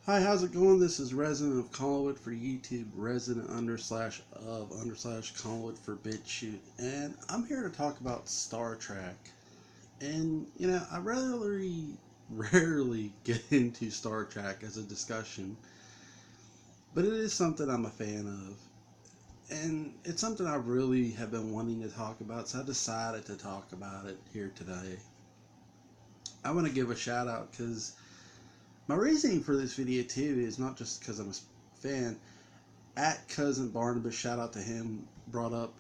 Hi, how's it going? This is Resident of Collinwood for YouTube, Resident _of Collinwood for BitChute, and I'm here to talk about Star Trek. And I rarely get into Star Trek as a discussion, but it is something I'm a fan of, and it's something I really have been wanting to talk about. So I decided to talk about it here today. I want to give a shout out because my reasoning for this video too is not just because I'm a fan. At Cousin Barnabas, shout out to him, brought up,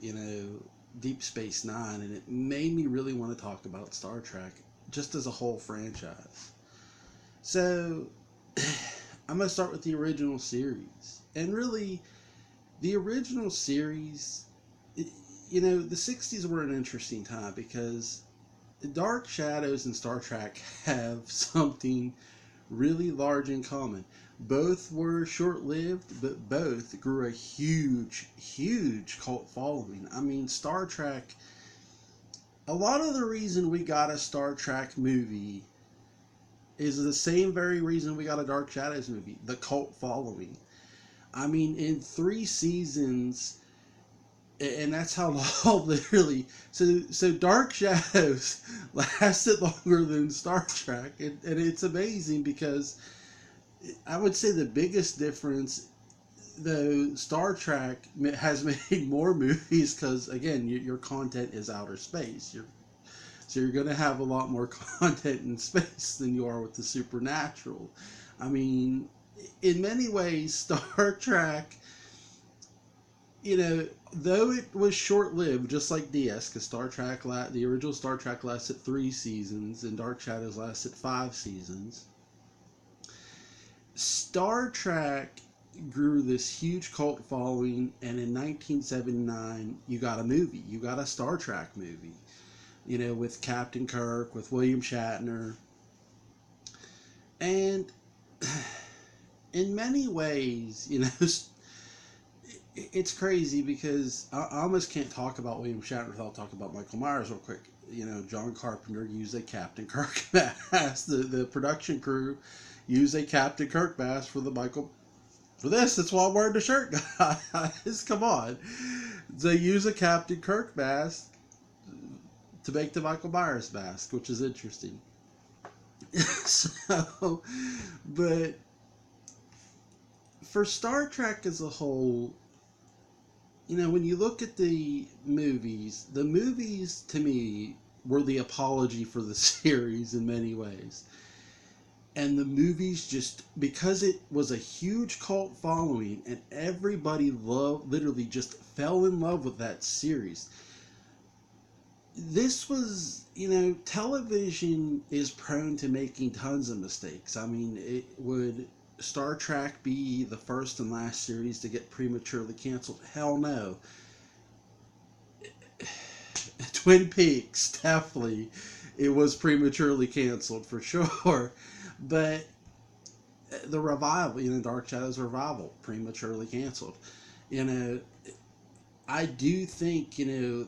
Deep Space Nine, and it made me really want to talk about Star Trek just as a whole franchise. So, I'm going to start with the original series. And really, the original series, the 60s were an interesting time because Dark Shadows and Star Trek have something really large in common. Both were short lived, but both grew a huge cult following. I mean, Star Trek, a lot of the reason we got a Star Trek movie is the same very reason we got a Dark Shadows movie, the cult following. I mean, in 3 seasons, and that's how long, literally. So Dark Shadows lasted longer than Star Trek, and it's amazing because I would say the biggest difference, though, Star Trek has made more movies because, again, your content is outer space. So you're going to have a lot more content in space than you are with the supernatural. I mean, in many ways, Star Trek, though it was short-lived, just like DS, because the original Star Trek lasted 3 seasons, and Dark Shadows lasted 5 seasons. Star Trek grew this huge cult following, and in 1979, you got a movie. You got a Star Trek movie, with Captain Kirk, with William Shatner. And in many ways, it's crazy because I almost can't talk about William Shatner without talking about Michael Myers real quick. John Carpenter used a Captain Kirk mask. The production crew used a Captain Kirk mask for the Michael. For this, that's why I'm wearing the shirt, guys. Come on. They use a Captain Kirk mask to make the Michael Myers mask, which is interesting. So, but for Star Trek as a whole, when you look at the movies to me were the apology for the series in many ways. And the movies, just because it was a huge cult following and everybody literally just fell in love with that series. This was, television is prone to making tons of mistakes. I mean, would Star Trek be the first and last series to get prematurely canceled? Hell no. Twin Peaks, definitely, it was prematurely canceled for sure. But the revival, Dark Shadows revival, prematurely canceled. You know, I do think,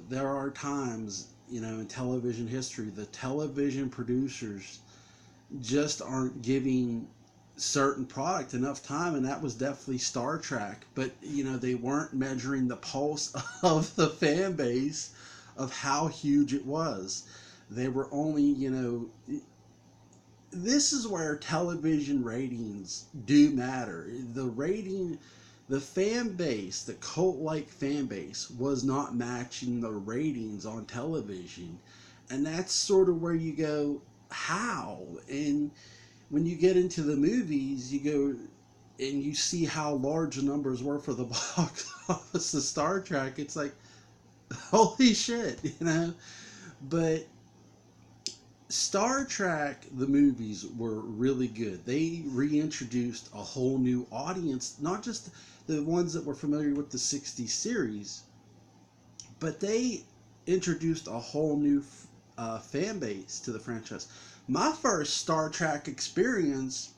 there are times, in television history, the television producers just aren't giving certain product enough time, and that was definitely Star Trek. But, they weren't measuring the pulse of the fan base of how huge it was. They were only, this is where television ratings do matter. The fan base, the cult like fan base, was not matching the ratings on television. And that's sort of where you go, how? And when you get into the movies, you go and you see how large the numbers were for the box office of Star Trek. It's like, holy shit. But Star Trek, the movies were really good. They reintroduced a whole new audience, not just the ones that were familiar with the 60s series, but they introduced a whole new fan base to the franchise. My first Star Trek experience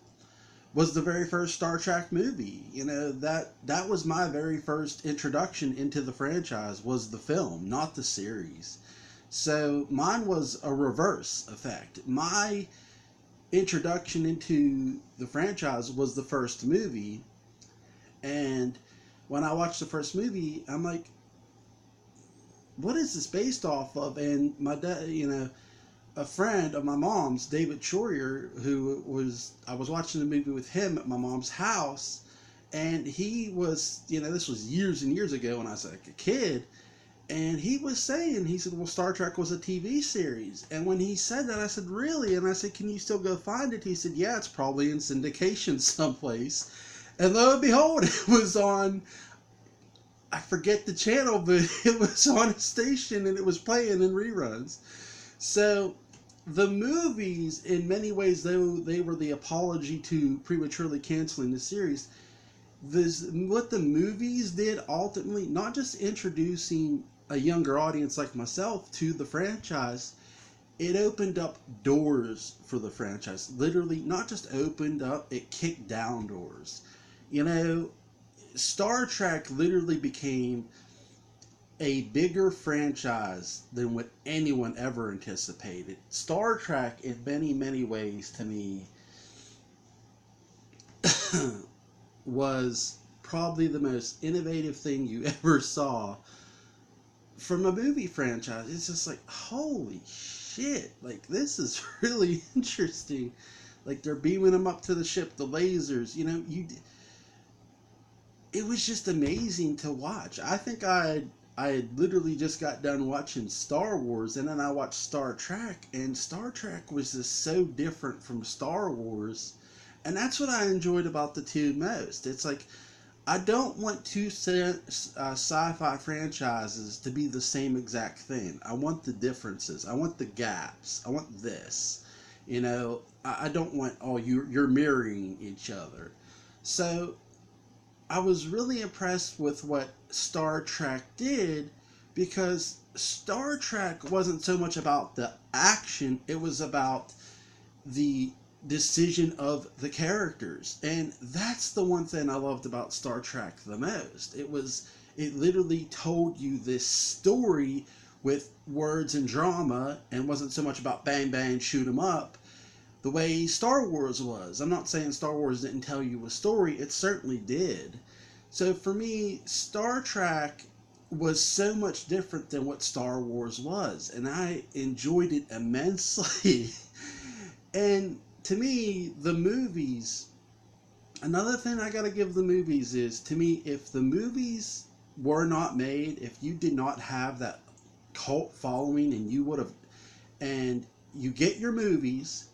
was the very first Star Trek movie. That was my very first introduction into the franchise, was the film, not the series. So mine was a reverse effect. My introduction into the franchise was the first movie. And when I watched the first movie, I'm like, what is this based off of? And my dad, a friend of my mom's, David Troyer, I was watching the movie with him at my mom's house, and he was, this was years and years ago when I was like a kid, and he said, well, Star Trek was a TV series. And when he said that, I said, really? And I said, can you still go find it? He said, yeah, it's probably in syndication someplace. And lo and behold, it was on, I forget the channel, but it was on a station and it was playing in reruns. So the movies, in many ways, though they were the apology to prematurely canceling the series, what the movies did ultimately, not just introducing a younger audience like myself to the franchise, it opened up doors for the franchise. Literally, not just opened up, it kicked down doors. Star Trek literally became a bigger franchise than what anyone ever anticipated. Star Trek, in many, many ways, to me, was probably the most innovative thing you ever saw from a movie franchise. It's just like, holy shit, like, this is really interesting. Like, they're beaming them up to the ship, the lasers, it was just amazing to watch. I think I had literally just got done watching Star Wars, and then I watched Star Trek, and Star Trek was just so different from Star Wars. And that's what I enjoyed about the two most. It's like, I don't want two sci-fi franchises to be the same exact thing. I want the differences. I want the gaps. I want this. I don't want, oh, you're mirroring each other. So I was really impressed with what Star Trek did, because Star Trek wasn't so much about the action, it was about the decision of the characters. And that's the one thing I loved about Star Trek the most. It literally told you this story with words and drama, and wasn't so much about bang bang shoot 'em up the way Star Wars was. I'm not saying Star Wars didn't tell you a story, it certainly did. So for me, Star Trek was so much different than what Star Wars was, and I enjoyed it immensely. And to me, the movies, another thing I gotta give the movies is, to me, if the movies were not made, if you did not have that cult following, and you get your movies,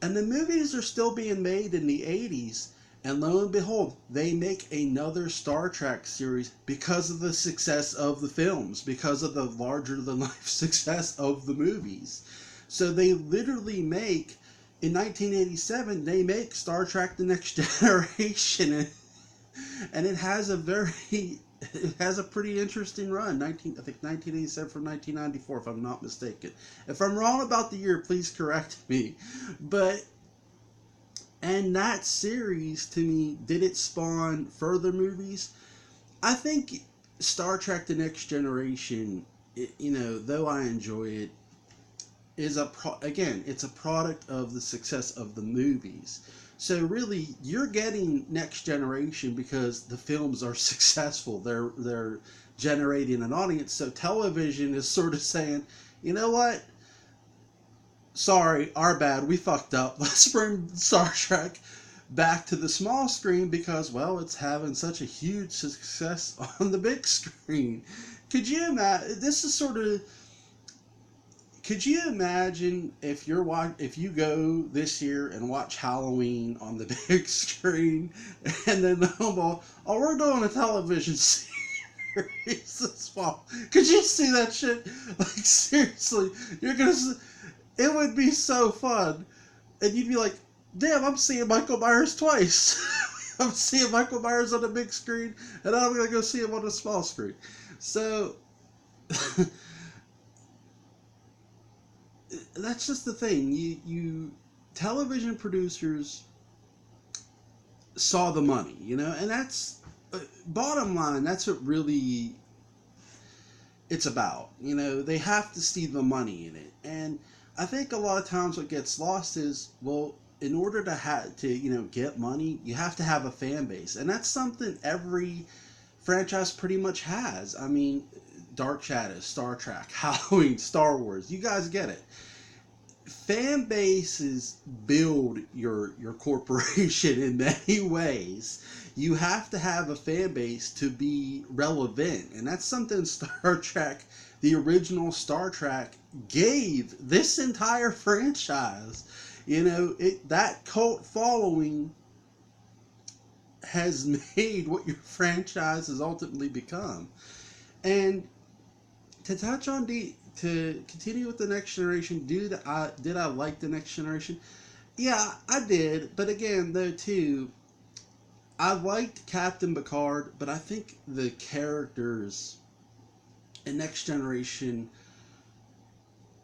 and the movies are still being made in the 80s, and lo and behold, they make another Star Trek series because of the success of the films, because of the larger-than-life success of the movies. So they literally make, in 1987, they make Star Trek The Next Generation, and it has a pretty interesting run. I think 1987 from 1994, if I'm not mistaken. If I'm wrong about the year, please correct me. And that series, to me, did it spawn further movies? I think Star Trek The Next Generation, though I enjoy it, it's a product of the success of the movies. So really, you're getting Next Generation because the films are successful. They're generating an audience. So television is sort of saying, you know what? Sorry, our bad, we fucked up. Let's bring Star Trek back to the small screen because, well, it's having such a huge success on the big screen. Could you imagine? Could you imagine if you go this year and watch Halloween on the big screen, and then we're doing a television series this fall? Could you see that shit? Like, seriously, it would be so fun. And you'd be like, damn, I'm seeing Michael Myers twice. I'm seeing Michael Myers on the big screen, and I'm going to go see him on the small screen. So, that's just the thing. Television producers saw the money, and that's, bottom line, that's what really it's about. They have to see the money in it. And I think a lot of times what gets lost is, well, in order to get money, you have to have a fan base, and that's something every franchise pretty much has. I mean, Dark Shadows, Star Trek, Halloween, Star Wars. You guys get it. Fan bases build your corporation in many ways. You have to have a fan base to be relevant, and that's something Star Trek, the original Star Trek, gave this entire franchise. That cult following has made what your franchise has ultimately become. And to touch on to continue with the Next Generation, did I like the Next Generation? Yeah, I did. But again, though, too, I liked Captain Picard, but I think the characters in Next Generation,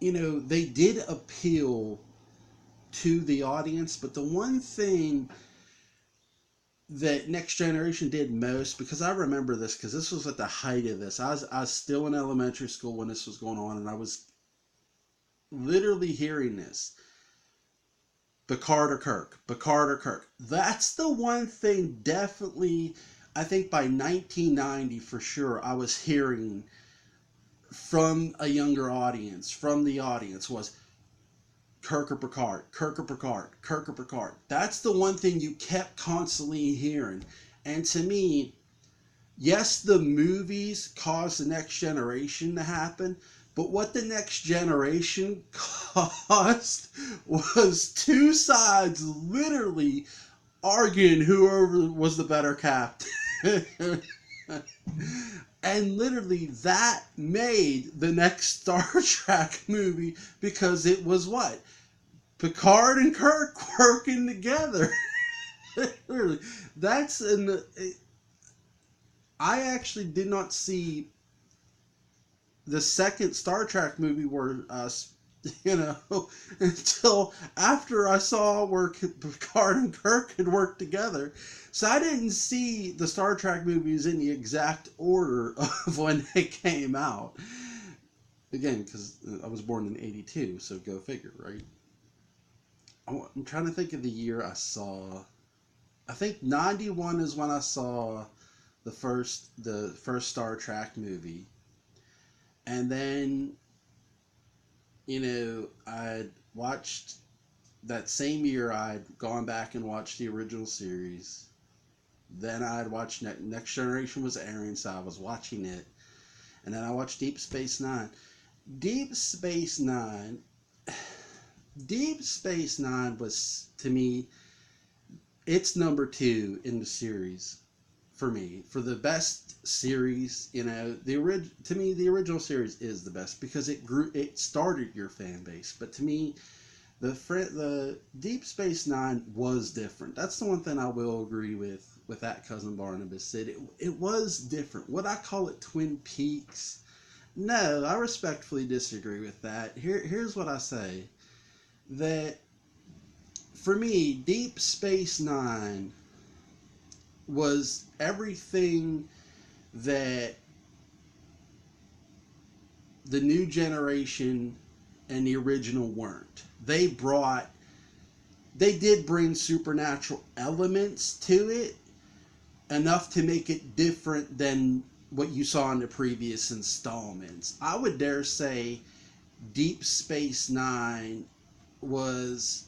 they did appeal to the audience. But the one thing that Next Generation did most, because I remember this, because this was at the height of this. I was still in elementary school when this was going on, and I was literally hearing this. Picard or Kirk, Picard or Kirk. That's the one thing, definitely, I think by 1990 for sure, I was hearing from a younger audience, from the audience, was Kirk or Picard, Kirk or Picard, Kirk or Picard. That's the one thing you kept constantly hearing. And to me, yes, the movies caused the Next Generation to happen, but what the Next Generation caused was two sides literally arguing whoever was the better captain. And literally that made the next Star Trek movie, because it was what? Picard and Kirk working together. Literally. That's in the... I actually did not see the second Star Trek movie where, until after I saw where Picard and Kirk had worked together. So I didn't see the Star Trek movies in the exact order of when they came out. Again, because I was born in '82, so go figure, right? I'm trying to think of the year I saw. I think '91 is when I saw the first Star Trek movie. And then, I'd watched, that same year, I'd gone back and watched the original series. Then I'd watched Next Generation was airing, so I was watching it. And then I watched Deep Space Nine. Deep Space Nine was, to me, it's number 2 in the series. For me, for the best series, to me, the original series is the best because it started your fan base. But to me, the Deep Space Nine was different. That's the one thing I will agree with that Cousin Barnabas said. It was different. Would I call it Twin Peaks? No, I respectfully disagree with that. Here's what I say. That, for me, Deep Space Nine was everything that the new generation and the original weren't. They did bring supernatural elements to it, enough to make it different than what you saw in the previous installments. I would dare say Deep Space Nine was...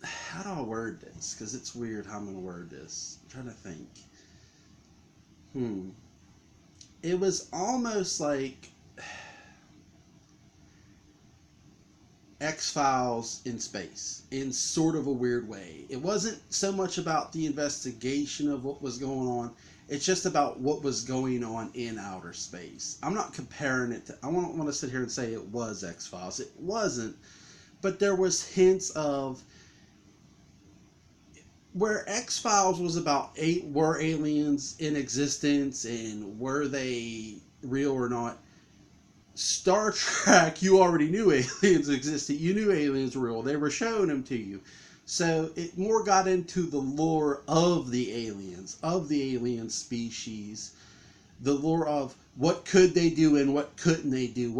How do I word this? Because it's weird how I'm going to word this. I'm trying to think. It was almost like X-Files in space, in sort of a weird way. It wasn't so much about the investigation of what was going on. It's just about what was going on in outer space. I'm not comparing it to... I don't want to sit here and say it was X-Files. It wasn't. But there was hints of... Where X-Files was about were aliens in existence and were they real or not, Star Trek, you already knew aliens existed. You knew aliens were real. They were showing them to you. So it more got into the lore of the aliens, of the alien species, the lore of what could they do and what couldn't they do.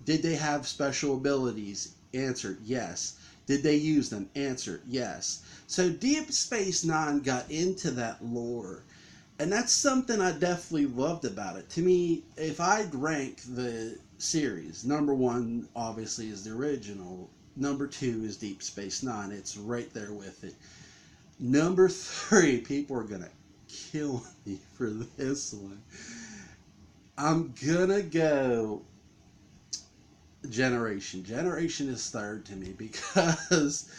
Did they have special abilities? Answer, yes. Did they use them? Answer, yes. So Deep Space Nine got into that lore. And that's something I definitely loved about it. To me, if I'd rank the series, number one obviously is the original. Number two is Deep Space Nine. It's right there with it. Number three, people are gonna kill me for this one. I'm gonna go Generation. Generation is third to me because,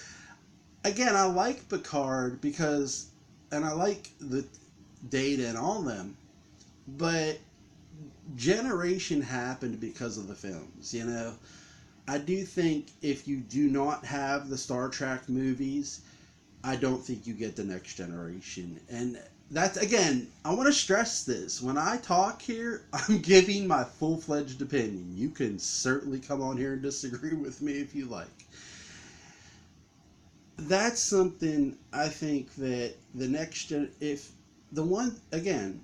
again, I like Picard because, and I like the Data and all them, but Generation happened because of the films. You know, I do think if you do not have the Star Trek movies, I don't think you get the Next Generation. And that's, again, I want to stress this. When I talk here, I'm giving my full-fledged opinion. You can certainly come on here and disagree with me if you like. That's something I think that the if the one, again,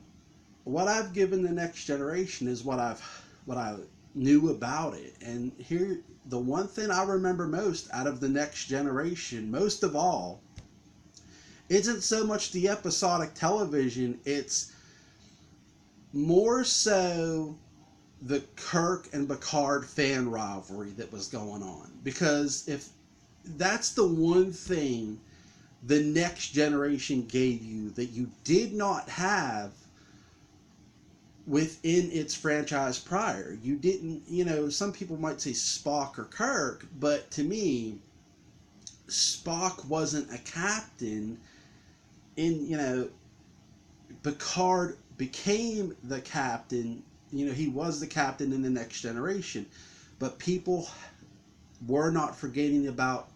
what I've given the Next Generation is what I knew about it. And here, the one thing I remember most out of the Next Generation, most of all, isn't so much the episodic television, it's more so the Kirk and Picard fan rivalry that was going on. Because if that's the one thing the Next Generation gave you that you did not have within its franchise prior. You didn't, some people might say Spock or Kirk, but to me, Spock wasn't a captain. Picard became the captain. He was the captain in the Next Generation, but people were not forgetting about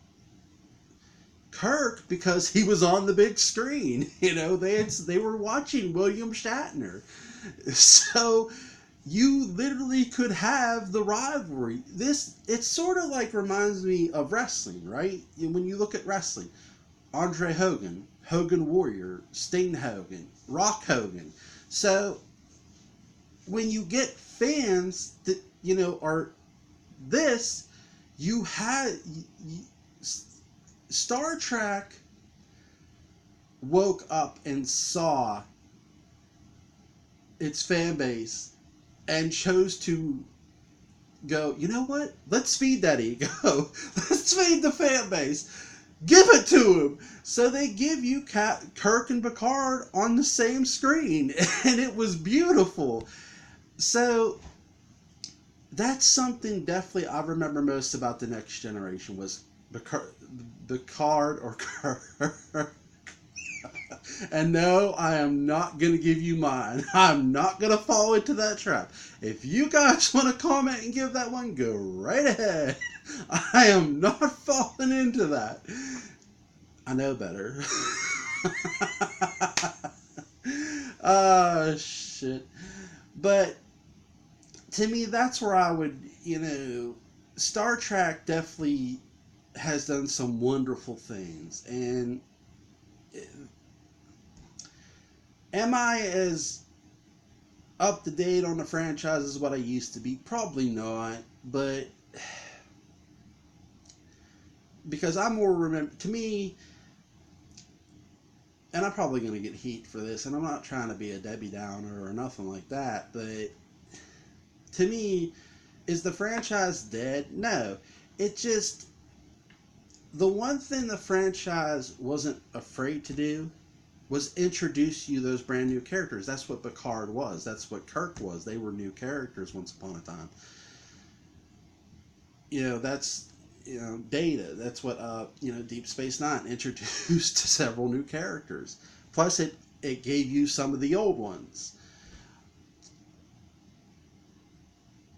Kirk because he was on the big screen. They were watching William Shatner. So you literally could have the rivalry. It sort of like reminds me of wrestling, right? When you look at wrestling, Andre Hogan, Hogan Warrior, Sting Hogan, Rock Hogan. So when you get fans that are this, you had Star Trek woke up and saw its fan base and chose to go, you know what? Let's feed that ego. Let's feed the fan base. Give it to him. So they give you Kirk and Picard on the same screen, and it was beautiful. So that's something definitely I remember most about the Next Generation was Picard or Kirk. And no, I am not going to give you mine. I'm not going to fall into that trap. If you guys want to comment and give that one, go right ahead. I am not falling into that. I know better. Shit. But to me, that's where I would, Star Trek definitely has done some wonderful things. And am I as up to date on the franchise as what I used to be? Probably not, but because I'm more to me, and I'm probably going to get heat for this, and I'm not trying to be a Debbie Downer or nothing like that, but to me, is the franchise dead? No. It just, the one thing the franchise wasn't afraid to do was introduce you those brand new characters. That's what Picard was. That's what Kirk was. They were new characters once upon a time. That's, Data. That's what, Deep Space Nine introduced several new characters. Plus, it gave you some of the old ones.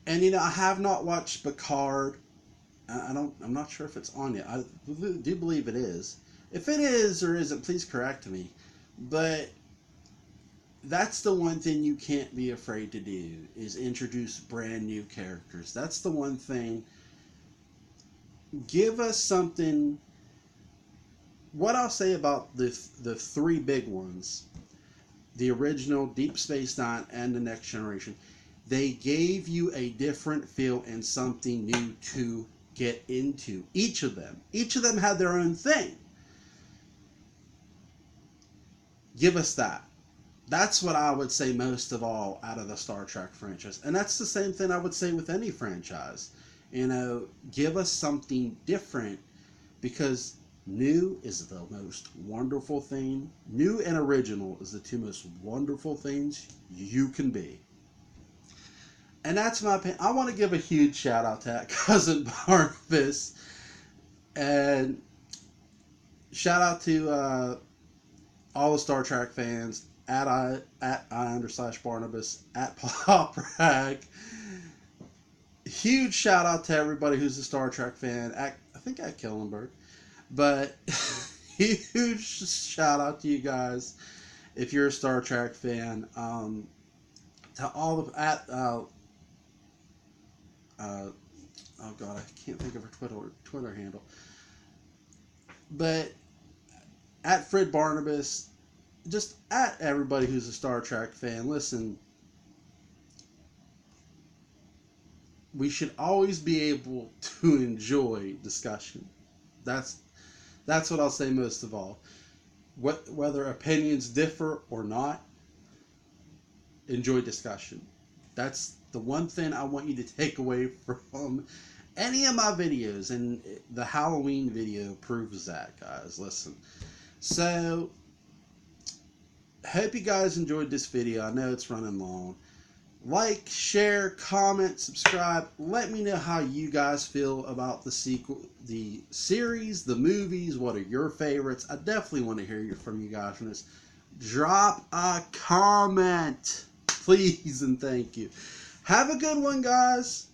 And, I have not watched Picard. I'm not sure if it's on yet. I do believe it is. If it is or isn't, please correct me. But that's the one thing you can't be afraid to do, is introduce brand new characters. That's the one thing. Give us something. What I'll say about the three big ones, the original, Deep Space Nine, and the Next Generation, they gave you a different feel and something new to get into. Each of them had their own thing. Give us that. That's what I would say most of all out of the Star Trek franchise. And that's the same thing I would say with any franchise. You know, give us something different, because new is the most wonderful thing. New and original is the two most wonderful things you can be. And that's my opinion. I want to give a huge shout out to Cousin Barnabas. And shout out to all the Star Trek fans at I_Barnabas at Pop Rag. Huge shout out to everybody who's a Star Trek fan. I think at Killenberg. But huge shout out to you guys if you're a Star Trek fan. To all of oh god, I can't think of her Twitter handle. But at Fred Barnabas, just at everybody who's a Star Trek fan, listen, we should always be able to enjoy discussion. That's what I'll say most of all. Whether opinions differ or not, enjoy discussion. That's the one thing I want you to take away from any of my videos, and the Halloween video proves that, guys. Listen. So, hope you guys enjoyed this video. I know it's running long. Like, share, comment, subscribe. Let me know how you guys feel about the the series, the movies. What are your favorites? I definitely want to hear from you guys on this. Drop a comment, please, and thank you. Have a good one, guys.